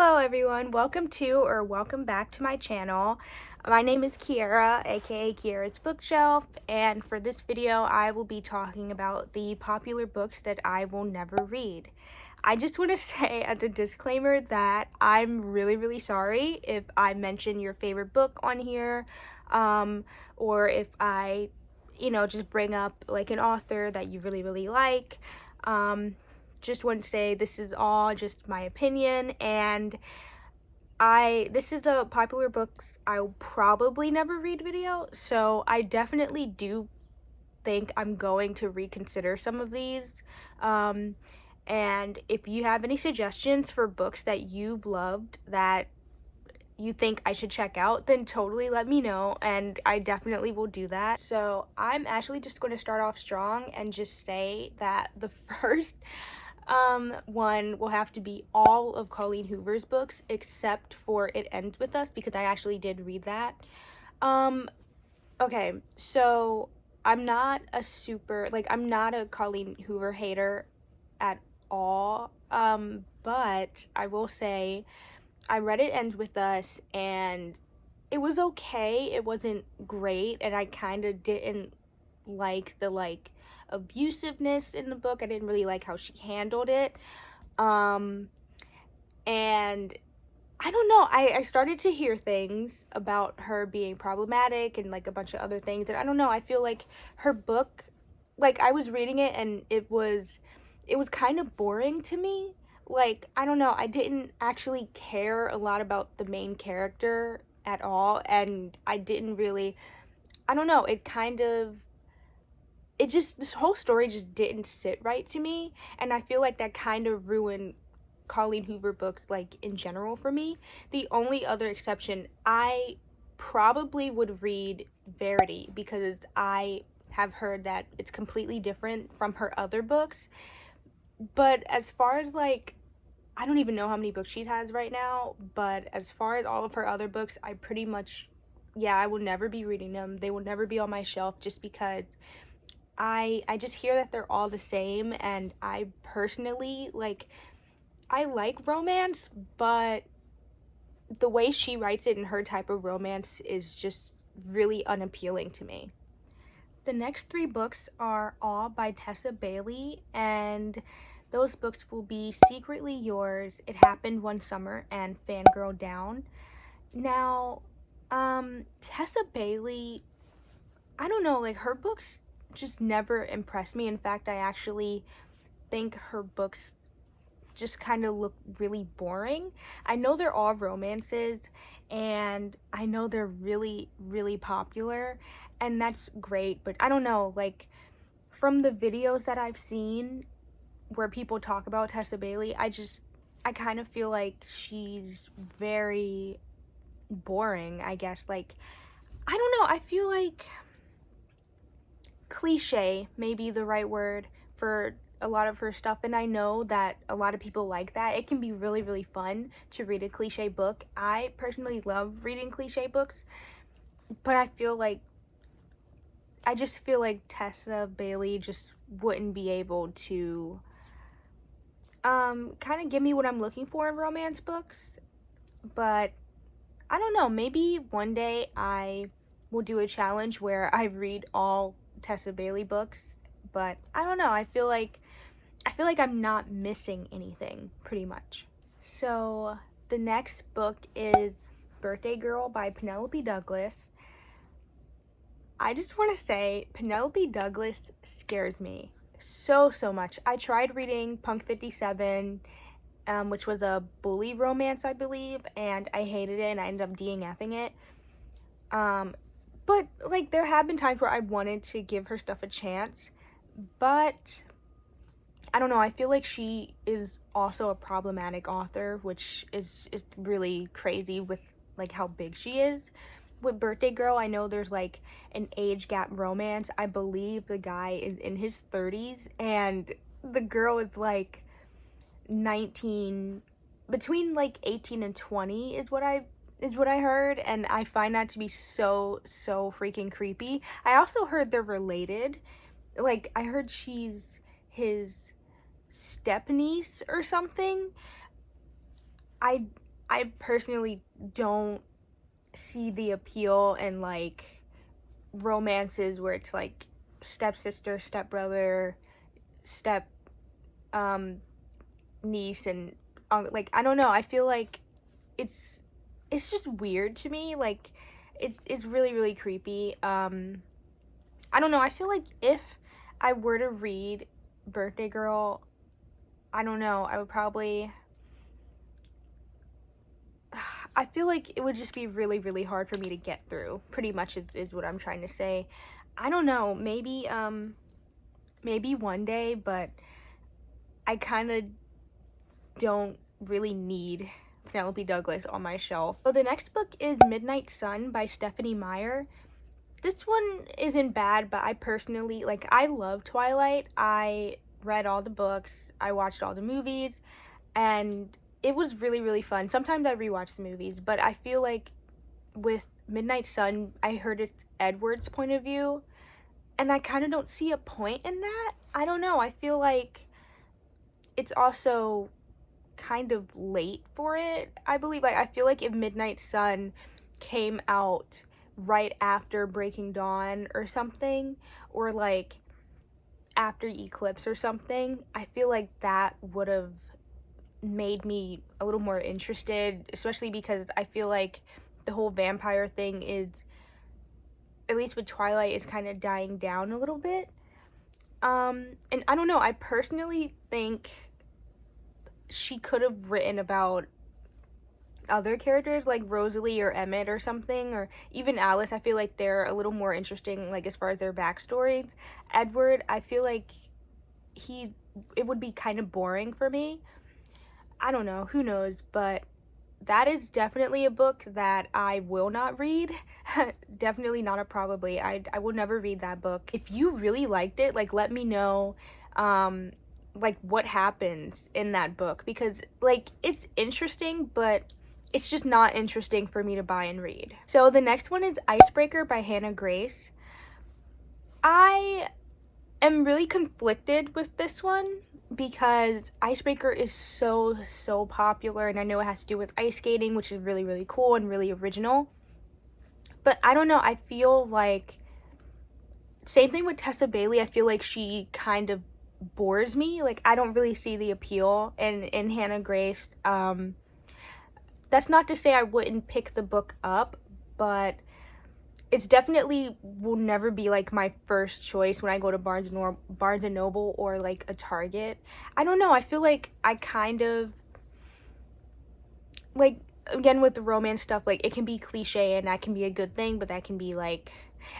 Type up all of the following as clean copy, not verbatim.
Hello everyone, welcome back to my channel. My name is Kiara, aka Kiara's Bookshelf, and for this video I will be talking about the popular books that I will never read. I just want to say as a disclaimer that I'm really sorry if I mention your favorite book on here, or if I, just bring up like an author that you really like. Just want to say this is all just my opinion, and this is a popular books I'll probably never read video, so I definitely do think I'm going to reconsider some of these. And if you have any suggestions for books that you've loved that you think I should check out, then totally let me know, and I definitely will do that. So I'm actually just going to start off strong and just say that the first one will have to be all of Colleen Hoover's books except for It Ends With Us, because I actually did read that. Okay, so I'm not a Colleen Hoover hater at all, but I will say I read It Ends With Us and it was okay. It wasn't great, and I kind of didn't like the abusiveness in the book. I didn't really like how she handled it. And I don't know, I started to hear things about her being problematic and like a bunch of other things, and I don't know, I feel like her book, like I was reading it and it was kind of boring to me. Like, I don't know, I didn't actually care a lot about the main character at all, and I didn't really, I don't know, this whole story just didn't sit right to me, and I feel like that kind of ruined Colleen Hoover books, like, in general for me. The only other exception, I probably would read Verity, because I have heard that it's completely different from her other books. But as far as, like, I don't even know how many books she has right now, but as far as all of her other books, I pretty much, yeah, I will never be reading them. They will never be on my shelf, just because I just hear that they're all the same, and I personally, like, I like romance, but the way she writes it and her type of romance is just really unappealing to me. The next three books are all by Tessa Bailey, and those books will be Secretly Yours, It Happened One Summer, and Fangirl Down. Now, Tessa Bailey, I don't know, like, her books just never impressed me. In fact, I actually think her books just kind of look really boring. I know they're all romances, and I know they're really popular, and that's great, but I don't know, like, from the videos that I've seen where people talk about Tessa Bailey, I kind of feel like she's very boring, I guess. Like, I don't know, I feel like cliche may be the right word for a lot of her stuff, and I know that a lot of people like that. It can be really fun to read a cliche book. I personally love reading cliche books, but I just feel like Tessa Bailey just wouldn't be able to kind of give me what I'm looking for in romance books. But I don't know, maybe one day I will do a challenge where I read all Tessa Bailey books, but I don't know, I feel like I'm not missing anything, pretty much. So the next book is Birthday Girl by Penelope Douglas. I just want to say Penelope Douglas scares me so much. I tried reading Punk 57, which was a bully romance, I believe, and I hated it, and I ended up DNFing it. But, like, there have been times where I wanted to give her stuff a chance, but I don't know, I feel like she is also a problematic author, which is really crazy with, like, how big she is. With Birthday Girl, I know there's, like, an age gap romance. I believe the guy is in his 30s, and the girl is, like, 19, between, like, 18 and 20 is what I heard, and I find that to be so freaking creepy. I also heard they're related. Like, I heard she's his step niece or something. I I personally don't see the appeal in like romances where it's like stepsister, stepbrother, step niece, and like, I don't know, I feel like it's just weird to me. Like, it's really, really creepy. I don't know, I feel like if I were to read Birthday Girl, I don't know, I would probably, I feel like it would just be really, really hard for me to get through, pretty much is what I'm trying to say. I don't know, maybe one day, but I kind of don't really need Penelope Douglas on my shelf. So the next book is Midnight Sun by Stephanie Meyer. This one isn't bad, but I personally, like, I love Twilight. I read all the books, I watched all the movies, and it was really, really fun. Sometimes I rewatch the movies, but I feel like with Midnight Sun, I heard it's Edward's point of view, and I kind of don't see a point in that. I don't know, I feel like it's also kind of late for it, I believe. Like, I feel like if Midnight Sun came out right after Breaking Dawn or something, or like after Eclipse or something, I feel like that would have made me a little more interested, especially because I feel like the whole vampire thing is, at least with Twilight, is kind of dying down a little bit. And I don't know, I personally think she could have written about other characters like Rosalie or Emmett or something, or even Alice. I feel like they're a little more interesting, like, as far as their backstories. Edward, I feel like it would be kind of boring for me. I don't know, who knows, but that is definitely a book that I will not read. Definitely not a probably. I will never read that book. If you really liked it, like, let me know like what happens in that book, because like it's interesting, but it's just not interesting for me to buy and read. So the next one is Icebreaker by Hannah Grace. I am really conflicted with this one because Icebreaker is so popular, and I know it has to do with ice skating, which is really, really cool and really original. But I don't know, I feel like, same thing with Tessa Bailey, I feel like she kind of bores me. Like, I don't really see the appeal in Hannah Grace. That's not to say I wouldn't pick the book up, but it's definitely will never be like my first choice when I go to Barnes and Noble or like a Target. I don't know, I feel like I kind of, like, again with the romance stuff, like, it can be cliche and that can be a good thing, but that can be like,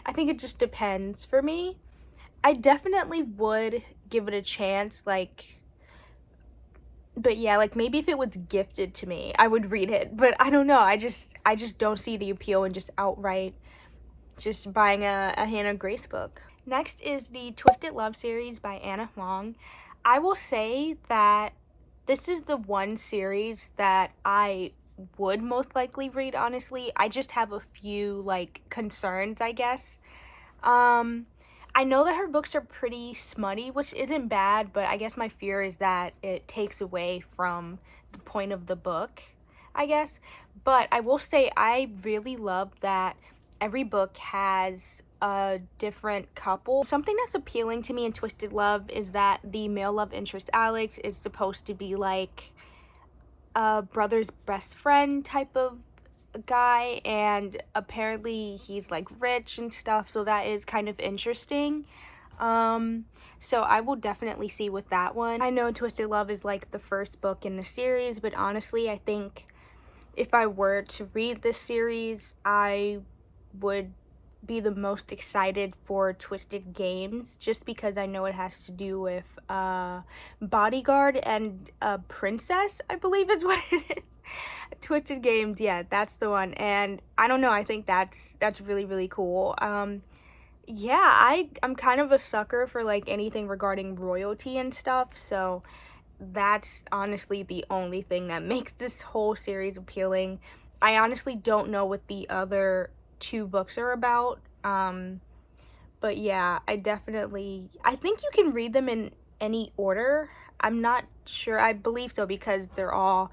I think it just depends for me. I definitely would give it a chance, like, but yeah, like, maybe if it was gifted to me, I would read it, but I don't know, I just don't see the appeal in just outright just buying a Hannah Grace book. Next is the Twisted Love series by Anna Huang. I will say that this is the one series that I would most likely read, honestly. I just have a few, like, concerns, I guess. I know that her books are pretty smutty, which isn't bad, but I guess my fear is that it takes away from the point of the book, I guess. But I will say I really love that every book has a different couple. Something that's appealing to me in Twisted Love is that the male love interest, Alex, is supposed to be like a brother's best friend type of guy, and apparently he's like rich and stuff, so that is kind of interesting. So I will definitely see with that one. I know Twisted Love is like the first book in the series, but honestly, I think if I were to read this series, I would be the most excited for Twisted Games, just because I know it has to do with bodyguard and a princess, I believe is what it is. Twisted Games, yeah, that's the one. And I don't know, I think that's really, really cool. Yeah, I'm kind of a sucker for like anything regarding royalty and stuff, so that's honestly the only thing that makes this whole series appealing. I honestly don't know what the other two books are about, but yeah, I think you can read them in any order. I'm not sure, I believe so, because they're all,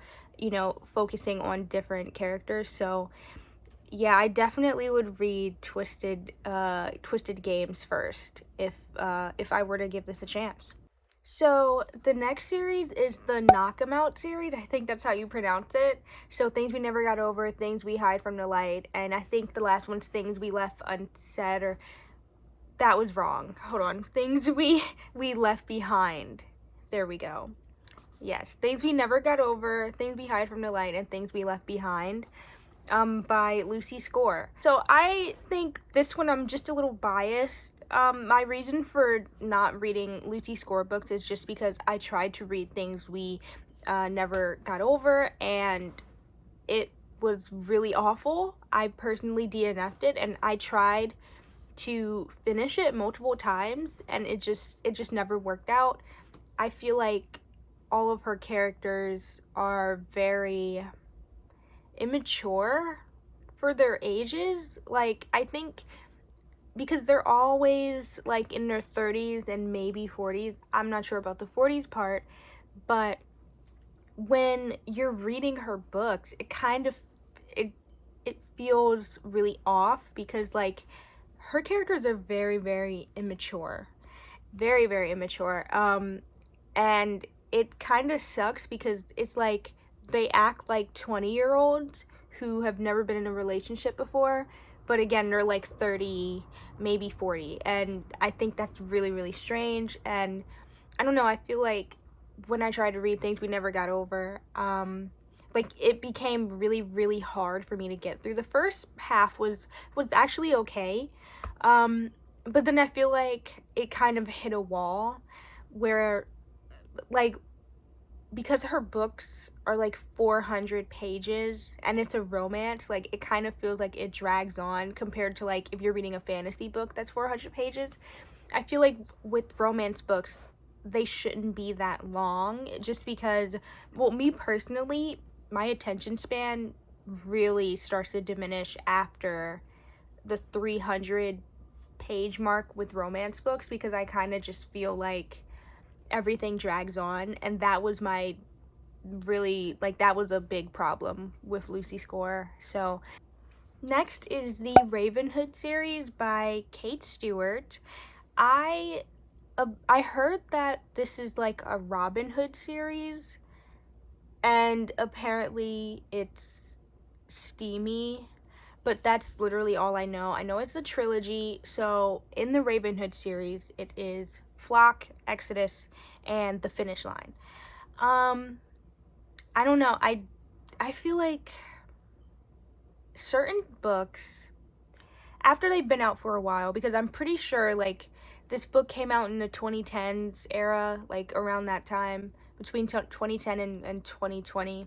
focusing on different characters. So yeah, I definitely would read Twisted Games first if I were to give this a chance. So the next series is the Knock 'Em Out series. I think that's how you pronounce it. So Things We Never Got Over, Things We Hide from the Light, and I think the last one's Things We Left Unsaid, or that was wrong. Hold on. Things we left behind. There we go. Yes, Things We Never Got Over, Things We Hide from the Light, and Things We Left Behind. By Lucy Score. So I think this one I'm just a little biased. My reason for not reading Lucy Score books is just because I tried to read Things We Never Got Over, and it was really awful. I personally DNF'd it, and I tried to finish it multiple times, and it just never worked out. I feel like all of her characters are very immature for their ages. Like, I think because they're always like in their 30s and maybe 40s. I'm not sure about the 40s part, but when you're reading her books, it feels really off because like her characters are very, very immature. Very, very immature. And it kind of sucks because it's like they act like 20-year-olds who have never been in a relationship before, but again, they're like 30, maybe 40, and I think that's really, really strange. And I don't know, I feel like when I tried to read Things We Never Got Over, like it became really, really hard for me to get through. The first half was actually okay, but then I feel like it kind of hit a wall where, like, because her books are like 400 pages and it's a romance, like it kind of feels like it drags on compared to like if you're reading a fantasy book that's 400 pages. I feel like with romance books, they shouldn't be that long just because, well, me personally, my attention span really starts to diminish after the 300 page mark with romance books because I kind of just feel like everything drags on, and that was my really, like, that was a big problem with Lucy Score. So next is the Ravenhood series by Kate Stewart. I heard that this is like a Robin Hood series, and apparently it's steamy, but that's literally all I know. I know it's a trilogy. So in the Ravenhood series, it is Flock, Exodus, and The Finish Line. I don't know. I feel like certain books, after they've been out for a while, because I'm pretty sure like this book came out in the 2010s era, like around that time, between 2010 and 2020.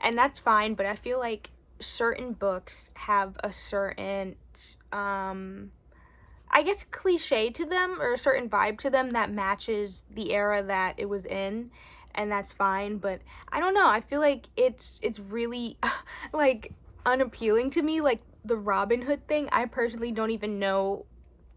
And that's fine, but I feel like certain books have a certain I guess cliche to them, or a certain vibe to them that matches the era that it was in, and that's fine. But I don't know, I feel like it's really like unappealing to me, like the Robin Hood thing. I personally don't even know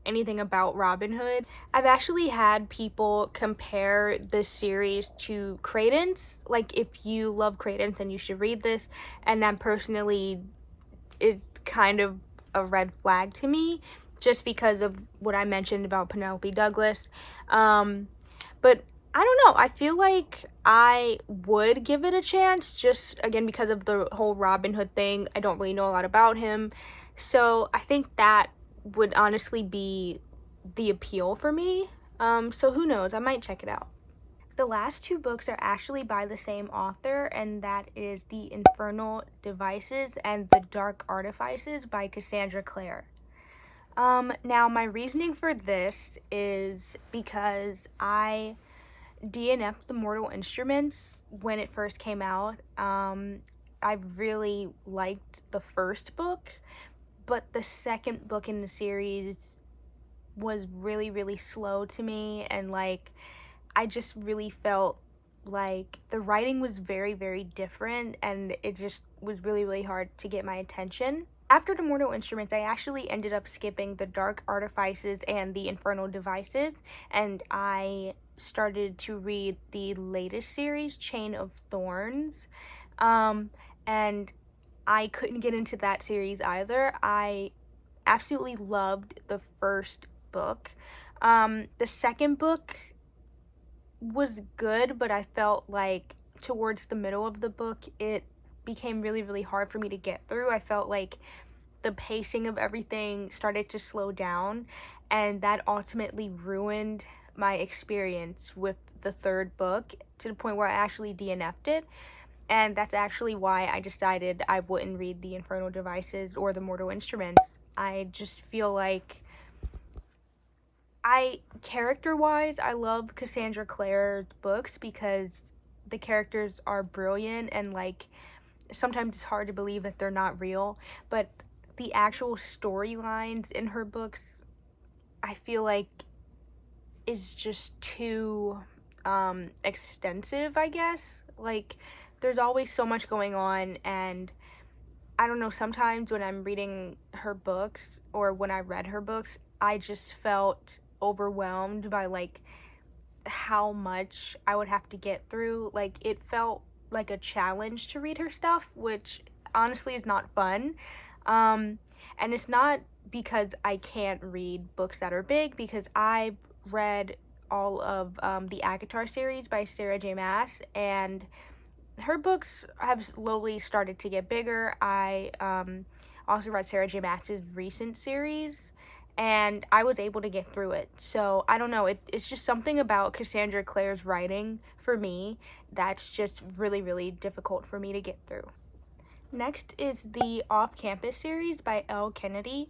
anything about Robin Hood. I've actually had people compare this series to Credence. Like, if you love Credence, then you should read this, and that personally is kind of a red flag to me, just because of what I mentioned about Penelope Douglas. But I don't know, I feel like I would give it a chance, just again because of the whole Robin Hood thing. I don't really know a lot about him, so I think that would honestly be the appeal for me. So who knows, I might check it out. The last two books are actually by the same author, and that is The Infernal Devices and The Dark Artifices by Cassandra Clare. Now my reasoning for this is because I DNF'd The Mortal Instruments when it first came out. I really liked the first book, but the second book in the series was really, really slow to me, and like I just really felt like the writing was very, very different, and it just was really, really hard to get my attention. After The Mortal Instruments, I actually ended up skipping The Dark Artifices and The Infernal Devices, and I started to read the latest series, Chain of Thorns. And I couldn't get into that series either. I absolutely loved the first book. The second book was good, but I felt like towards the middle of the book, it became really, really hard for me to get through. I felt like the pacing of everything started to slow down, and that ultimately ruined my experience with the third book to the point where I actually DNF'd it. And that's actually why I decided I wouldn't read The Infernal Devices or The Mortal Instruments. I just feel like character-wise, I love Cassandra Clare's books because the characters are brilliant, and like sometimes it's hard to believe that they're not real, but the actual storylines in her books, I feel like, is just too extensive, I guess. Like, there's always so much going on, and I don't know, sometimes when I'm reading her books or when I read her books, I just felt overwhelmed by like how much I would have to get through. Like, it felt like a challenge to read her stuff, which honestly is not fun. And it's not because I can't read books that are big, because I've read all of the Akatar series by Sarah J. Maas, and her books have slowly started to get bigger. I also read Sarah J. Maas's recent series, and I was able to get through it. So I don't know, it's just something about Cassandra Clare's writing for me that's just really, really difficult for me to get through. Next is the Off-Campus series by Elle Kennedy.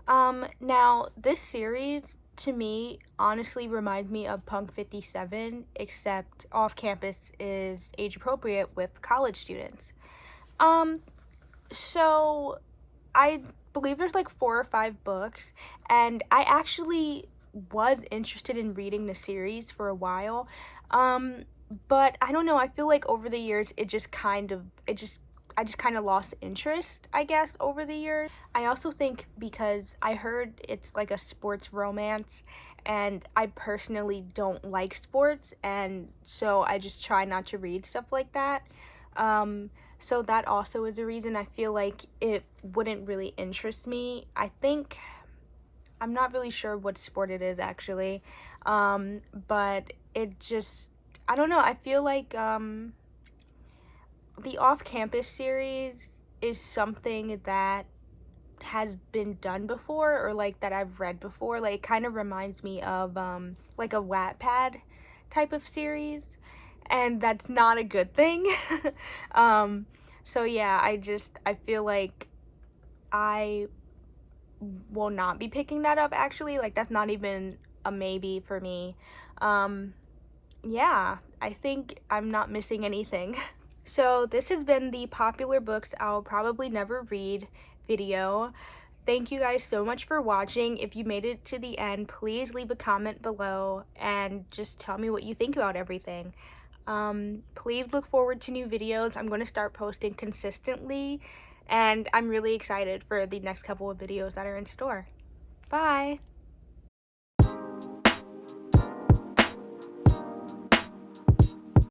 Now, this series, to me, honestly reminds me of Punk 57, except Off-Campus is age-appropriate with college students. So I believe there's like 4 or 5 books, and I actually was interested in reading the series for a while. But I don't know, I feel like over the years I just kind of lost interest, I guess, over the years. I also think because I heard it's like a sports romance, and I personally don't like sports, and so I just try not to read stuff like that. So that also is a reason I feel like it wouldn't really interest me. I think, I'm not really sure what sport it is actually, but it just, I don't know, I feel like the Off-Campus series is something that has been done before, or like that I've read before. Like, it kind of reminds me of like a Wattpad type of series, and that's not a good thing. So yeah, I feel like I will not be picking that up actually. Like, that's not even a maybe for me. Yeah, I think I'm not missing anything. So this has been the popular books I'll probably never read video. Thank you guys so much for watching. If you made it to the end, please leave a comment below and just tell me what you think about everything. Please look forward to new videos. I'm going to start posting consistently, and I'm really excited for the next couple of videos that are in store. Bye!